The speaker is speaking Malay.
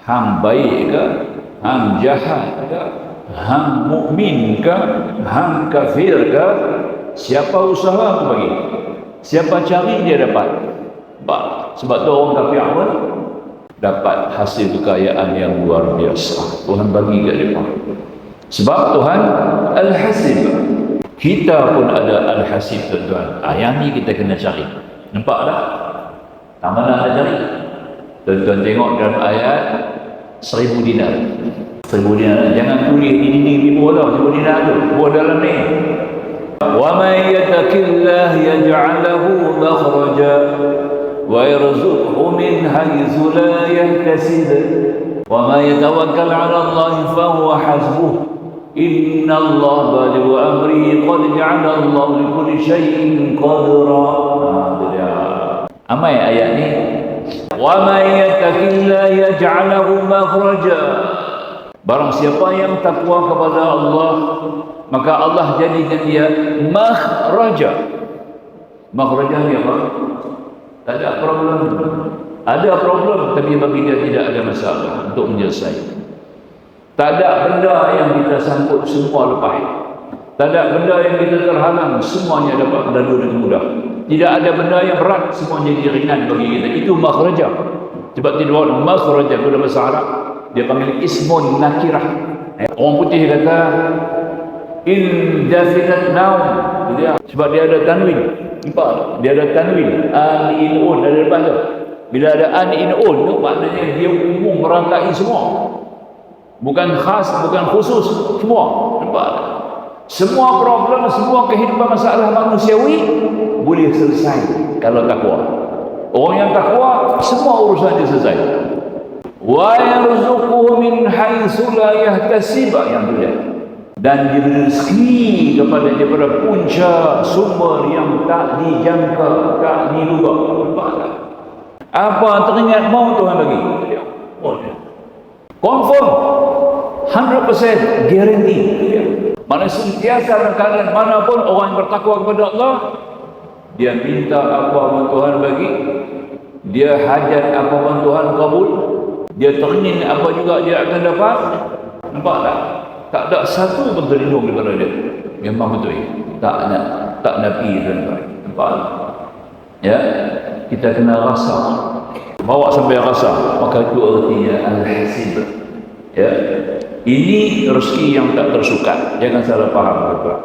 hang baik ke, hang jahat ke, hang mukmin ke, hang kafir ke, siapa usaha aku bagi, siapa cari dia dapat. Sebab tu orang kafir pun dapat hasil kekayaan yang luar biasa. Tuhan bagi kat mereka. Sebab Tuhan Al-Hasib. Kita pun ada Al-Hasib, tuan-tuan. Yang ni kita kena cari. Nampak tak? Tak mana nak cari? Tuan-tuan tengok dalam ayat 1000 dinar. 1000 dinar. Jangan tulis di dinding timbul tau 1000 dinar tu. Buat dalam ni. وَمَنْ يَتَقِ اللَّهَ يَجْعَلْ لَهُ مَخْرَجًا وَيَرْزُقْهُ مِنْ حَيْثُ لَا يَحْتَسِبُ وَمَنْ يَتَوَكَّلْ عَلَى اللَّهِ فَهُوَ حَسْبُهُ إِنَّ اللَّهَ بَالِغُ أَمْرِهِ قَدْ جَعَلَ اللَّهُ لِكُلِّ شَيْءٍ قَدْرًا. Amai ayat ni. وَمَنْ يَتَقِ اللَّهَ يَجْعَلْ لَهُ مَخْرَجًا. Barang siapa yang takwa kepada Allah, maka Allah jadikan dia makhraja. Makhraja ni apa? Tak ada problem. Ada problem, tapi bagi dia tidak ada masalah untuk menyelesaikan. Tak ada benda yang kita sangkut semua lepas. Tak ada benda yang kita terhalang, semuanya dapat berlalu dengan mudah. Tidak ada benda yang berat, semuanya jadi ringan bagi kita. Itu makhraja. Sebab tidak ada makhraja dalam bahasa Arab, dia panggil ismun nakirah. Orang putih kata indefinite noun. Sebab dia ada tanwin. Nampak? Dia ada tanwin. An, in, un ada depan tu. Bila ada an, in, un tu maknanya dia umum merangkai semua. Bukan khas, bukan khusus, semua. Nampak? Semua problem, semua kehidupan masalah manusiawi boleh selesai kalau takwa. Orang yang takwa, semua urusan dia selesai. Wa yarzuquhu min haitsu la yahtasib, yang tu dia. Dan diberi rezeki kepada dia pada punca sumber yang tak dijangka, tak diduga. Apa teringat mau Tuhan bagi? Confirm, 100% guarantee. Mana sentiasa dalam keadaan manapun orang yang bertakwa kepada Allah, dia minta apa pun Tuhan bagi, dia hajat apa pun Tuhan kabul, dia teringin apa juga dia akan dapat. Nampak tak? Tak ada satu pun terlindung daripada dia. Memang betul. Tak nafi tuan-tuan. Nampak? Ya, kita kena rasa. Bawa sampai rasa, maka itu artinya Al-Hasib. Ya. Ini rezeki yang tak tersukat. Jangan salah faham, tuan-tuan.